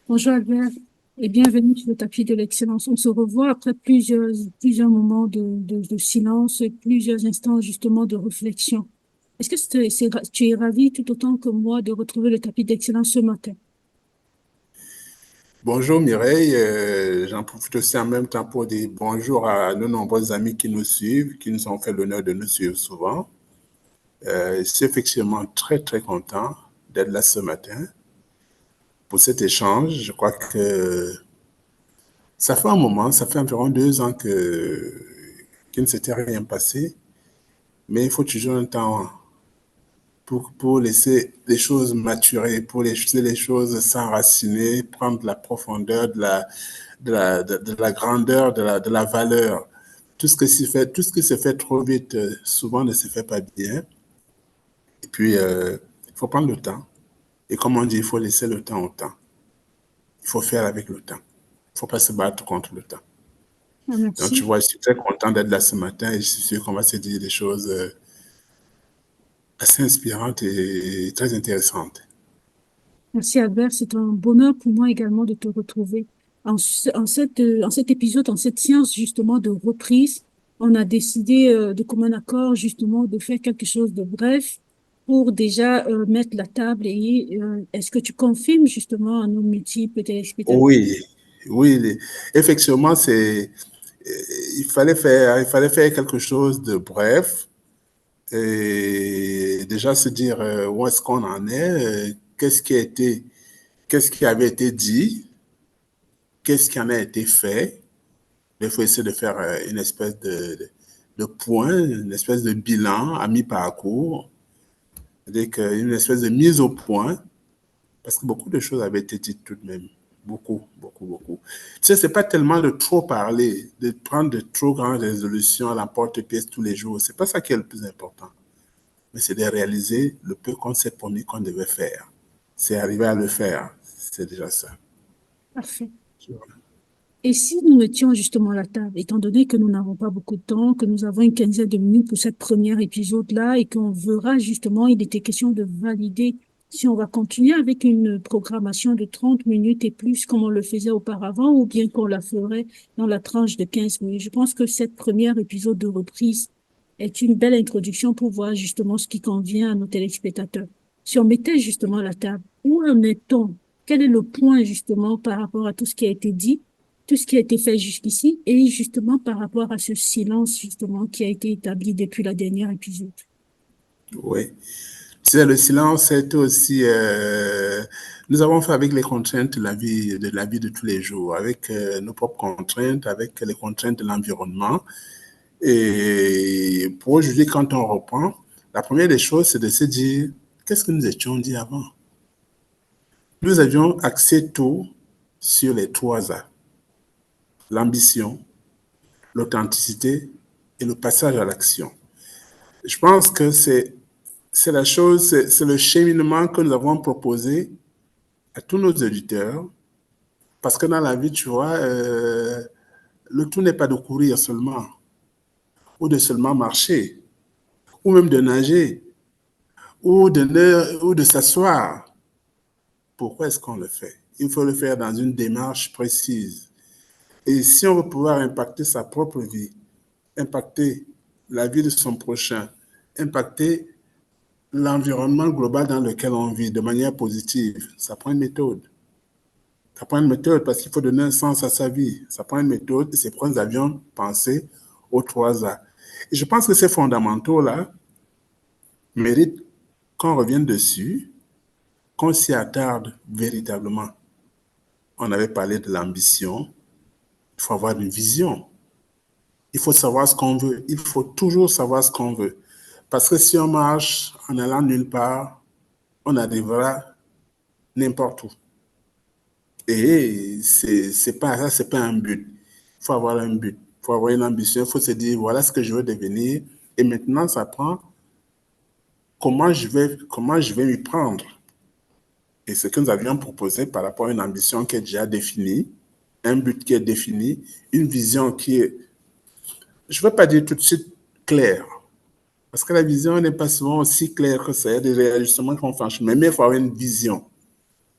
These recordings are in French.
Bonjour Albert et bienvenue sur le tapis de l'excellence. On se revoit après plusieurs moments de silence et plusieurs instants justement de réflexion. Est-ce que tu es ravi tout autant que moi de retrouver le tapis d'excellence ce matin? Bonjour Mireille, j'en profite aussi en même temps pour dire bonjour à nos nombreux amis qui nous suivent, qui nous ont fait l'honneur de nous suivre souvent. Je suis effectivement très très content d'être là ce matin pour cet échange. Je crois que ça fait un moment, ça fait environ 2 ans qu'il ne s'était rien passé, mais il faut toujours un temps pour laisser les choses maturer, pour laisser les choses s'enraciner, prendre de la profondeur, de la grandeur, de la valeur. Tout ce qui se fait trop vite, souvent ne se fait pas bien. Et puis, il faut prendre le temps. Et comme on dit, il faut laisser le temps au temps. Il faut faire avec le temps. Il ne faut pas se battre contre le temps. Ah, Donc, tu merci. vois, je suis très content d'être là ce matin et je suis sûr qu'on va se dire des choses assez inspirantes et très intéressantes. Merci Albert, c'est un bonheur pour moi également de te retrouver. En cet épisode, en cette séance justement de reprise, on a décidé de commun accord justement de faire quelque chose de bref pour déjà mettre la table et est-ce que tu confirmes justement à nos multiples téléspectateurs? Oui, oui, effectivement, il fallait faire quelque chose de bref et déjà se dire où est-ce qu'on en est, qu'est-ce qui avait été dit, qu'est-ce qui en a été fait. Il faut essayer de faire une espèce de point, une espèce de bilan à mi-parcours, avec une espèce de mise au point, parce que beaucoup de choses avaient été dites tout de même. Beaucoup, beaucoup, beaucoup. Tu sais, c'est pas tellement de trop parler, de prendre de trop grandes résolutions à l'emporte-pièce tous les jours. C'est pas ça qui est le plus important. Mais c'est de réaliser le peu qu'on s'est promis qu'on devait faire. C'est arriver à le faire. C'est déjà ça. Parfait. Et si nous mettions justement la table, étant donné que nous n'avons pas beaucoup de temps, que nous avons une quinzaine de minutes pour cette première épisode-là et qu'on verra justement, il était question de valider si on va continuer avec une programmation de 30 minutes et plus comme on le faisait auparavant ou bien qu'on la ferait dans la tranche de 15 minutes. Je pense que cette première épisode de reprise est une belle introduction pour voir justement ce qui convient à nos téléspectateurs. Si on mettait justement la table, où en est-on? Quel est le point justement par rapport à tout ce qui a été dit? Tout ce qui a été fait jusqu'ici et justement par rapport à ce silence justement qui a été établi depuis la dernière épisode. Oui. Tu sais, le silence, c'est aussi. Nous avons fait avec les contraintes de la vie de tous les jours, avec nos propres contraintes, avec les contraintes de l'environnement. Et pour aujourd'hui, quand on reprend, la première des choses, c'est de se dire qu'est-ce que nous étions dit avant. Nous avions axé tout sur les 3 A, l'ambition, l'authenticité et le passage à l'action. Je pense que c'est la chose, c'est le cheminement que nous avons proposé à tous nos auditeurs, parce que dans la vie, tu vois, le tout n'est pas de courir seulement, ou de seulement marcher, ou même de nager, ou de s'asseoir. Pourquoi est-ce qu'on le fait? Il faut le faire dans une démarche précise. Et si on veut pouvoir impacter sa propre vie, impacter la vie de son prochain, impacter l'environnement global dans lequel on vit de manière positive, ça prend une méthode. Ça prend une méthode parce qu'il faut donner un sens à sa vie. Ça prend une méthode et c'est pourquoi nous avions pensé aux 3 A. Et je pense que ces fondamentaux-là méritent qu'on revienne dessus, qu'on s'y attarde véritablement. On avait parlé de l'ambition. Il faut avoir une vision. Il faut savoir ce qu'on veut. Il faut toujours savoir ce qu'on veut. Parce que si on marche en allant nulle part, on arrivera n'importe où. Et c'est pas ça, c'est pas un but. Il faut avoir un but, il faut avoir une ambition, il faut se dire voilà ce que je veux devenir. Et maintenant, ça prend comment je vais m'y prendre. Et ce que nous avions proposé par rapport à une ambition qui est déjà définie, un but qui est défini, une vision qui est, je ne veux pas dire tout de suite claire, parce que la vision n'est pas souvent aussi claire que ça. Il y a des réajustements qu'on franchit, mais il faut avoir une vision.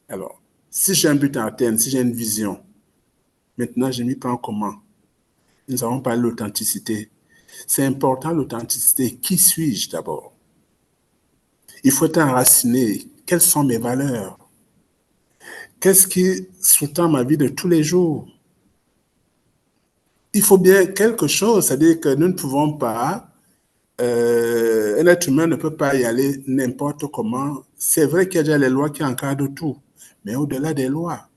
Alors, Si j'ai un but à atteindre, si j'ai une vision, maintenant je m'y prends comment? Nous avons parlé de l'authenticité. C'est important l'authenticité. Qui suis-je d'abord? Il faut être enraciné. Quelles sont mes valeurs? Qu'est-ce qui sous-tend ma vie de tous les jours? Il faut bien quelque chose, c'est-à-dire que nous ne pouvons pas, un être humain ne peut pas y aller n'importe comment. C'est vrai qu'il y a déjà les lois qui encadrent tout, mais au-delà des lois,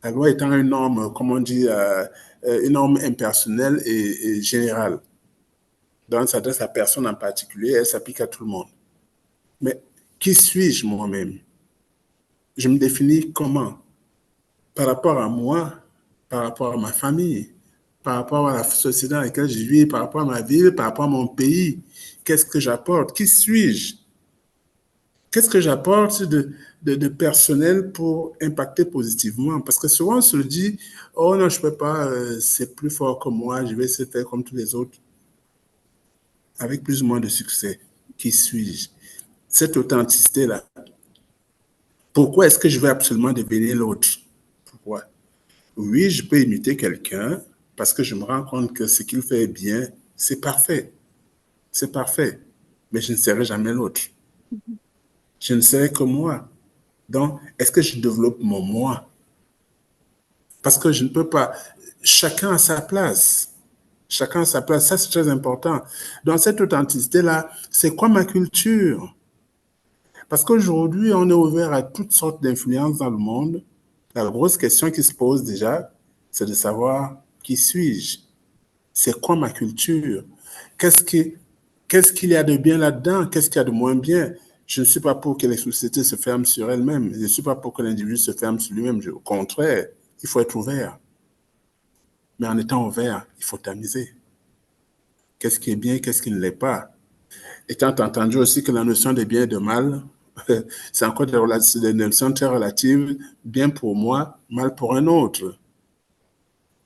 la loi étant une norme, comme on dit, une norme impersonnelle et générale. Donc, elle s'adresse à personne en particulier, elle s'applique à tout le monde. Mais qui suis-je moi-même? Je me définis comment? Par rapport à moi, par rapport à ma famille, par rapport à la société dans laquelle je vis, par rapport à ma ville, par rapport à mon pays. Qu'est-ce que j'apporte? Qui suis-je? Qu'est-ce que j'apporte de personnel pour impacter positivement? Parce que souvent on se dit, oh non, je ne peux pas, c'est plus fort que moi, je vais essayer de faire comme tous les autres, avec plus ou moins de succès. Qui suis-je? Cette authenticité-là, pourquoi est-ce que je veux absolument devenir l'autre? Pourquoi? Oui, je peux imiter quelqu'un parce que je me rends compte que ce qu'il fait bien, c'est parfait. C'est parfait. Mais je ne serai jamais l'autre. Je ne serai que moi. Donc, est-ce que je développe mon moi? Parce que je ne peux pas. Chacun a sa place. Chacun a sa place. Ça, c'est très important. Dans cette authenticité-là, c'est quoi ma culture? Parce qu'aujourd'hui, on est ouvert à toutes sortes d'influences dans le monde. La grosse question qui se pose déjà, c'est de savoir qui suis-je? C'est quoi ma culture? Qu'est-ce qu'il y a de bien là-dedans? Qu'est-ce qu'il y a de moins bien? Je ne suis pas pour que les sociétés se ferment sur elles-mêmes. Je ne suis pas pour que l'individu se ferme sur lui-même. Au contraire, il faut être ouvert. Mais en étant ouvert, il faut tamiser. Qu'est-ce qui est bien, qu'est-ce qui ne l'est pas? Étant entendu aussi que la notion de bien et de mal, c'est encore des notions très relatives, bien pour moi, mal pour un autre.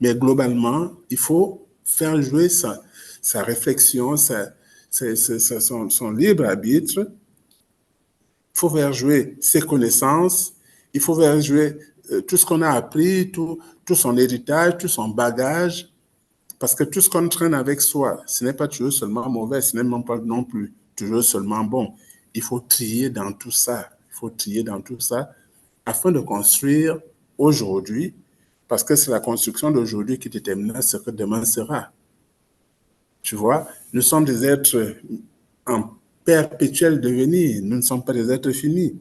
Mais globalement, il faut faire jouer sa réflexion, son libre arbitre. Il faut faire jouer ses connaissances. Il faut faire jouer tout ce qu'on a appris, tout son héritage, tout son bagage. Parce que tout ce qu'on traîne avec soi, ce n'est pas toujours seulement mauvais, ce n'est même pas non plus toujours seulement bon. Il faut trier dans tout ça. Il faut trier dans tout ça afin de construire aujourd'hui, parce que c'est la construction d'aujourd'hui qui déterminera ce que demain sera. Tu vois, nous sommes des êtres en perpétuel devenir, nous ne sommes pas des êtres finis.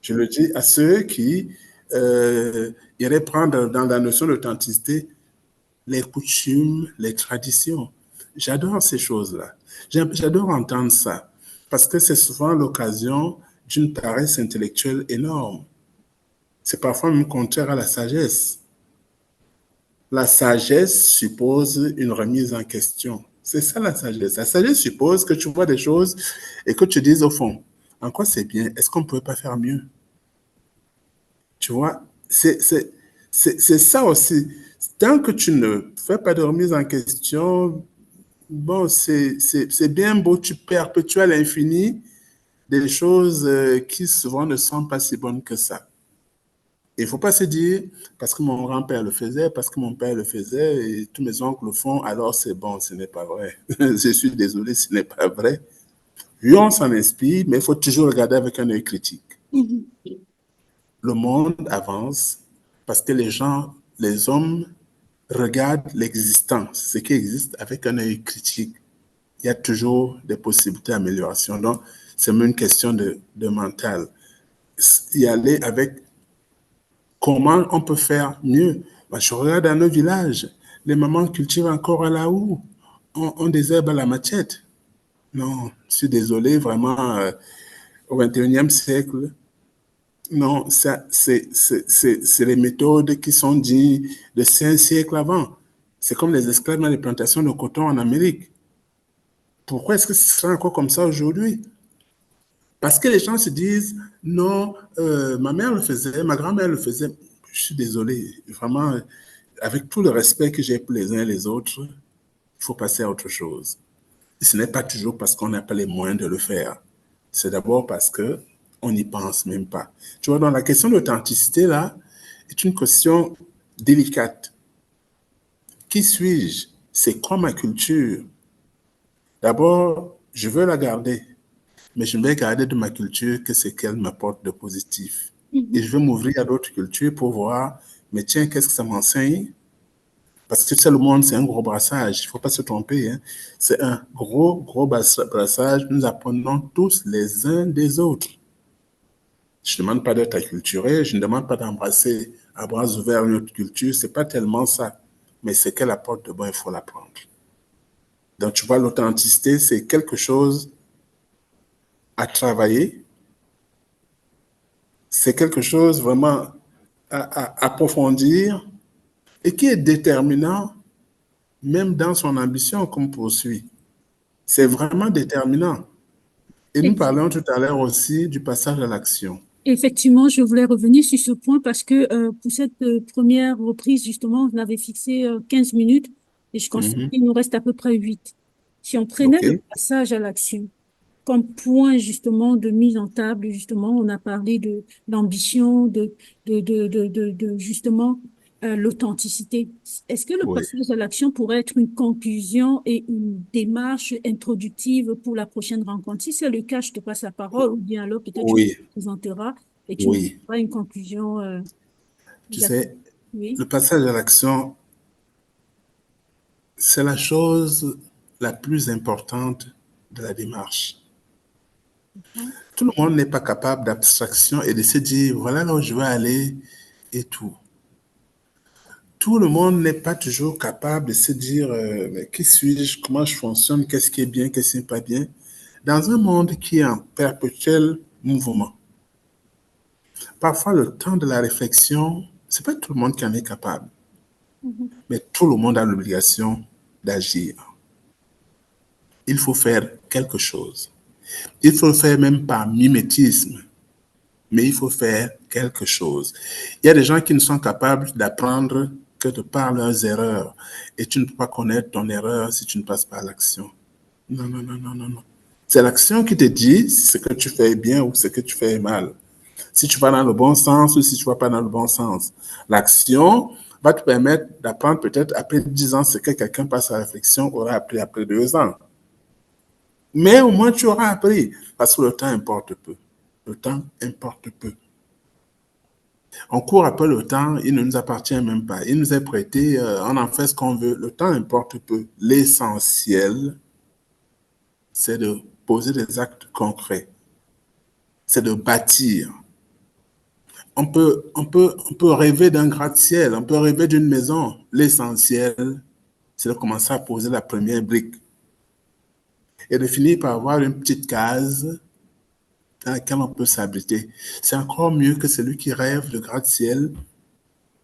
Je le dis à ceux qui iraient prendre dans la notion d'authenticité les coutumes, les traditions. J'adore ces choses-là. J'adore entendre ça, parce que c'est souvent l'occasion d'une paresse intellectuelle énorme. C'est parfois même contraire à la sagesse. La sagesse suppose une remise en question. C'est ça la sagesse. La sagesse suppose que tu vois des choses et que tu dises au fond, en quoi c'est bien? Est-ce qu'on ne peut pas faire mieux? Tu vois, c'est ça aussi. Tant que tu ne fais pas de remise en question, bon, c'est bien beau, tu perpétues à l'infini des choses qui souvent ne sont pas si bonnes que ça. Il ne faut pas se dire, parce que mon grand-père le faisait, parce que mon père le faisait, et tous mes oncles le font, alors c'est bon, ce n'est pas vrai. Je suis désolé, ce n'est pas vrai. Oui, on s'en inspire, mais il faut toujours regarder avec un œil critique. Le monde avance parce que les gens, les hommes regardent l'existence, ce qui existe avec un œil critique. Il y a toujours des possibilités d'amélioration. Donc, c'est même une question de mental. Y aller avec comment on peut faire mieux. Moi, je regarde dans nos villages, les mamans cultivent encore à la houe, on des herbes à la machette. Non, je suis désolé, vraiment, au XXIe siècle, non, ça, c'est les méthodes qui sont dignes de 5 siècles avant. C'est comme les esclaves dans les plantations de coton en Amérique. Pourquoi est-ce que ce sera encore comme ça aujourd'hui? Parce que les gens se disent, non, ma mère le faisait, ma grand-mère le faisait. Je suis désolé, vraiment, avec tout le respect que j'ai pour les uns et les autres, il faut passer à autre chose. Et ce n'est pas toujours parce qu'on n'a pas les moyens de le faire. C'est d'abord parce que on n'y pense même pas. Tu vois, donc la question d'authenticité, là, est une question délicate. Qui suis-je? C'est quoi ma culture? D'abord, je veux la garder, mais je ne vais garder de ma culture que ce qu'elle m'apporte de positif. Et Mhm. je vais m'ouvrir à d'autres cultures pour voir, mais tiens, qu'est-ce que ça m'enseigne? Parce que c'est le monde, c'est un gros brassage, il ne faut pas se tromper. Hein. C'est un gros, gros brassage. Nous apprenons tous les uns des autres. Je ne demande pas d'être acculturé, je ne demande pas d'embrasser à bras ouverts une autre culture, ce n'est pas tellement ça. Mais ce qu'elle apporte de bon, il faut l'apprendre. Donc, tu vois, l'authenticité, c'est quelque chose à travailler, c'est quelque chose vraiment à approfondir et qui est déterminant même dans son ambition qu'on poursuit. C'est vraiment déterminant. Et nous Ex- parlions tout à l'heure aussi du passage à l'action. Effectivement, je voulais revenir sur ce point parce que pour cette première reprise, justement, on avait fixé 15 minutes et je constate Mhm. qu'il nous reste à peu près 8. Si on prenait OK? le passage à l'action comme point justement de mise en table, justement, on a parlé de l'ambition, de justement l'authenticité. Est-ce que le Oui. passage à l'action pourrait être une conclusion et une démarche introductive pour la prochaine rencontre? Si c'est le cas, je te passe la parole, ou bien alors peut-être tu te Oui. présenteras et tu nous Oui. feras une conclusion. Tu Exactement. sais, Oui. le passage à l'action, c'est la chose la plus importante de la démarche. Tout le monde n'est pas capable d'abstraction et de se dire, voilà là où je vais aller et tout. Tout le monde n'est pas toujours capable de se dire, mais qui suis-je, comment je fonctionne, qu'est-ce qui est bien, qu'est-ce qui n'est pas bien. Dans un monde qui est en perpétuel mouvement, parfois le temps de la réflexion, c'est pas tout le monde qui en est capable, Mhm. mais tout le monde a l'obligation d'agir. Il faut faire quelque chose. Il faut le faire même par mimétisme, mais il faut faire quelque chose. Il y a des gens qui ne sont capables d'apprendre que de par leurs erreurs. Et tu ne peux pas connaître ton erreur si tu ne passes pas à l'action. Non, non, non, non, non, non. C'est l'action qui te dit ce que tu fais bien ou ce que tu fais mal. Si tu vas dans le bon sens ou si tu ne vas pas dans le bon sens. L'action va te permettre d'apprendre peut-être après 10 ans ce que quelqu'un passe à la réflexion aura appris après 2 ans. Mais au moins tu auras appris parce que le temps importe peu. Le temps importe peu. On court après le temps, il ne nous appartient même pas. Il nous est prêté, on en fait ce qu'on veut. Le temps importe peu. L'essentiel, c'est de poser des actes concrets, c'est de bâtir. On peut rêver d'un gratte-ciel, on peut rêver d'une maison. L'essentiel, c'est de commencer à poser la première brique et de finir par avoir une petite case dans laquelle on peut s'abriter. C'est encore mieux que celui qui rêve de gratte-ciel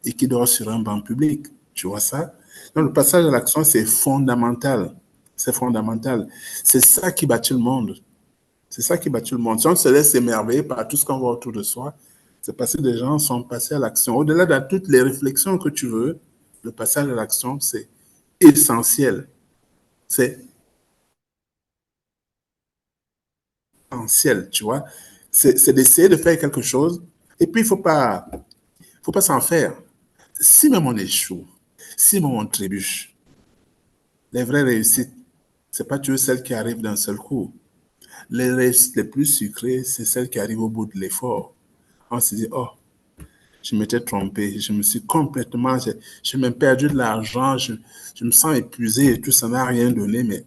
et qui dort sur un banc public. Tu vois ça? Donc, le passage à l'action, c'est fondamental. C'est fondamental. C'est ça qui bâtit le monde. C'est ça qui bâtit le monde. Si on se laisse émerveiller par tout ce qu'on voit autour de soi, c'est parce que des gens sont passés à l'action. Au-delà de toutes les réflexions que tu veux, le passage à l'action, c'est essentiel. C'est essentiel, tu vois. C'est d'essayer de faire quelque chose. Et puis, il faut pas s'en faire. Si même on échoue, si même on trébuche, les vraies réussites, c'est pas toujours celles qui arrivent d'un seul coup. Les réussites les plus sucrées, c'est celles qui arrivent au bout de l'effort. On se dit, oh, je m'étais trompé, je me suis complètement, j'ai même perdu de l'argent, je me sens épuisé et tout, ça n'a rien donné, mais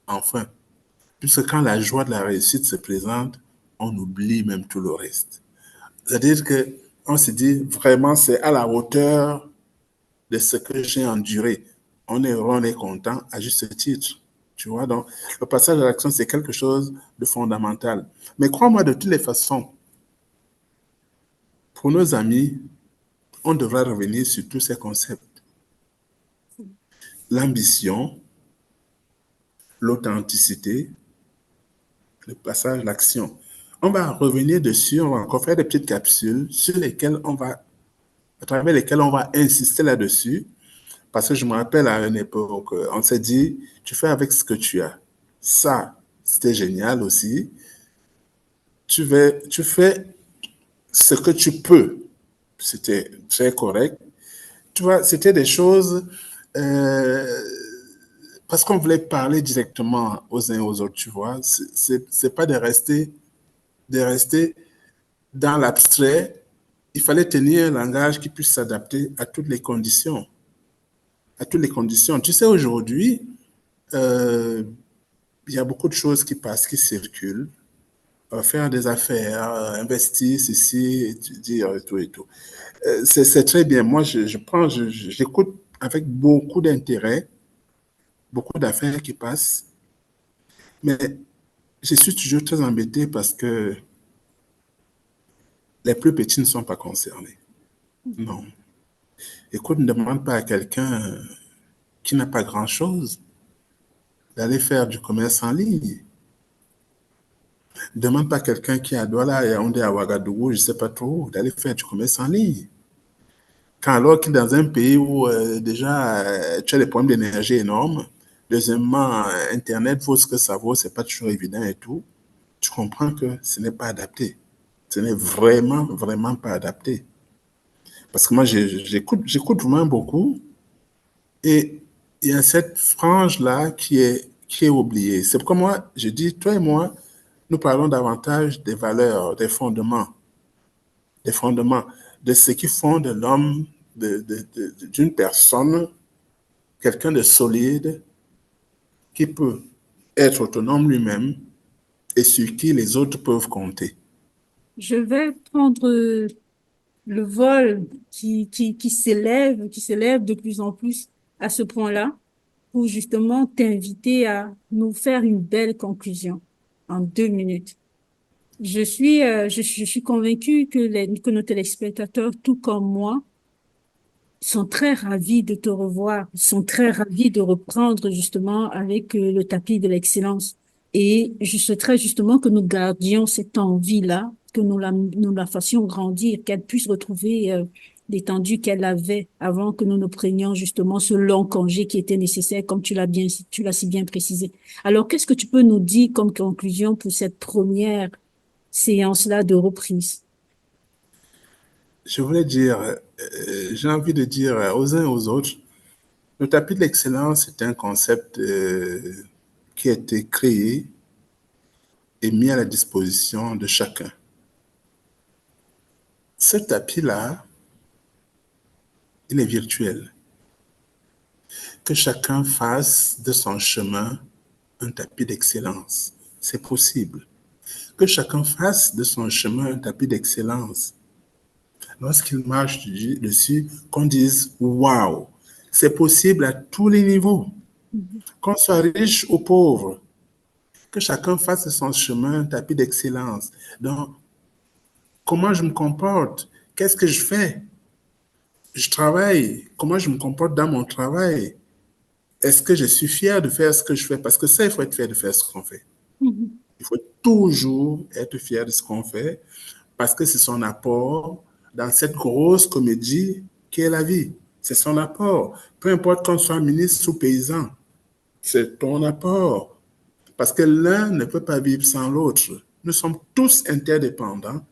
enfin, puisque quand la joie de la réussite se présente, on oublie même tout le reste. C'est-à-dire que on se dit vraiment, c'est à la hauteur de ce que j'ai enduré. On est content à juste titre. Tu vois, donc le passage à l'action, c'est quelque chose de fondamental. Mais crois-moi, de toutes les façons, pour nos amis, on devra revenir sur tous ces concepts. L'ambition, l'authenticité, le passage à l'action. On va revenir dessus, on va encore faire des petites capsules sur lesquelles à travers lesquelles on va insister là-dessus. Parce que je me rappelle à une époque, on s'est dit, tu fais avec ce que tu as. Ça, c'était génial aussi. tu fais ce que tu peux. C'était très correct. Tu vois, c'était des choses euh, parce qu'on voulait parler directement aux uns aux autres, tu vois. C'est pas de rester dans l'abstrait. Il fallait tenir un langage qui puisse s'adapter à toutes les conditions. À toutes les conditions. Tu sais, aujourd'hui, euh, il y a beaucoup de choses qui passent, qui circulent. Faire des affaires, investir ceci, étudier et tout et tout. C'est très bien. Moi, j'écoute avec beaucoup d'intérêt, beaucoup d'affaires qui passent, mais je suis toujours très embêté parce que les plus petits ne sont pas concernés. Non. Écoute, ne demande pas à quelqu'un qui n'a pas grand-chose d'aller faire du commerce en ligne. Ne demande pas à quelqu'un qui est à Douala, Yaoundé, à Ouagadougou, je ne sais pas trop, d'aller faire du commerce en ligne. Quand alors qu'il est dans un pays où déjà tu as des problèmes d'énergie énormes, deuxièmement, Internet vaut ce que ça vaut, c'est pas toujours évident et tout, tu comprends que ce n'est pas adapté. Ce n'est vraiment, vraiment pas adapté. Parce que moi, j'écoute vraiment beaucoup et il y a cette frange-là qui est oubliée. C'est pourquoi moi, je dis, toi et moi, nous parlons davantage des valeurs, des fondements, de ce qui fonde l'homme, d'une personne, quelqu'un de solide, qui peut être autonome lui-même et sur qui les autres peuvent compter. Je vais prendre le vol qui s'élève de plus en plus à ce point-là pour justement t'inviter à nous faire une belle conclusion en 2 minutes. Je suis convaincue que nos téléspectateurs, tout comme moi, sont très ravis de te revoir, sont très ravis de reprendre justement avec le tapis de l'excellence. Et je souhaiterais justement que nous gardions cette envie-là, que nous la fassions grandir, qu'elle puisse retrouver l'étendue qu'elle avait avant que nous ne prenions justement ce long congé qui était nécessaire, comme tu l'as si bien précisé. Alors, qu'est-ce que tu peux nous dire comme conclusion pour cette première séance-là de reprise? Je voulais dire, j'ai envie de dire aux uns et aux autres, le tapis de l'excellence est un concept qui a été créé et mis à la disposition de chacun. Ce tapis-là, il est virtuel. Que chacun fasse de son chemin un tapis d'excellence. C'est possible. Que chacun fasse de son chemin un tapis d'excellence. Lorsqu'il marche dessus, qu'on dise waouh, c'est possible à tous les niveaux. Qu'on soit riche ou pauvre, que chacun fasse de son chemin un tapis d'excellence. Donc, comment je me comporte? Qu'est-ce que je fais? Je travaille. Comment je me comporte dans mon travail? Est-ce que je suis fier de faire ce que je fais? Parce que ça, il faut être fier de faire ce qu'on fait. Mhm. Il faut toujours être fier de ce qu'on fait parce que c'est son apport dans cette grosse comédie qui est la vie. C'est son apport. Peu importe qu'on soit ministre ou paysan, c'est ton apport. Parce que l'un ne peut pas vivre sans l'autre. Nous sommes tous interdépendants.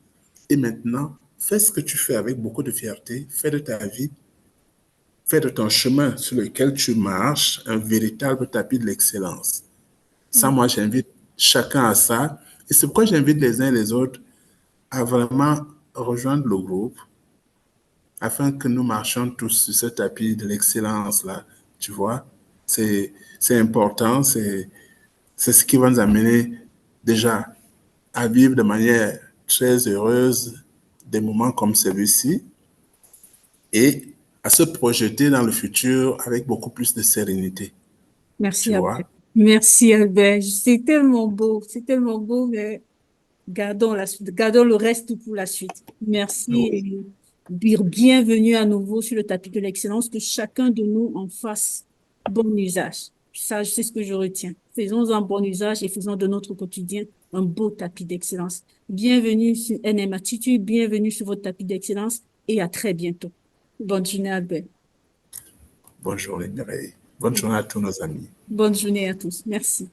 Et maintenant, fais ce que tu fais avec beaucoup de fierté. Fais de ta vie, fais de ton chemin sur lequel tu marches un véritable tapis de l'excellence. Ça, moi, j'invite chacun à ça. Et c'est pourquoi j'invite les uns et les autres à vraiment rejoindre le groupe afin que nous marchions tous sur ce tapis de l'excellence-là. Tu vois, c'est important, c'est ce qui va nous amener déjà à vivre de manière très heureuse des moments comme celui-ci et à se projeter dans le futur avec beaucoup plus de sérénité. Merci, Tu Albert. vois? Merci, Albert. C'est tellement beau, mais gardons la suite, gardons le reste pour la suite. Merci Oui. et bienvenue à nouveau sur le tapis de l'excellence, que chacun de nous en fasse bon usage. Ça, c'est ce que je retiens. Faisons un bon usage et faisons de notre quotidien un beau tapis d'excellence. Bienvenue sur NM Attitude, bienvenue sur votre tapis d'excellence et à très bientôt. Bonne journée, Albert. Bonne journée, Mireille. Bonne journée à tous nos amis. Bonne journée à tous. Merci.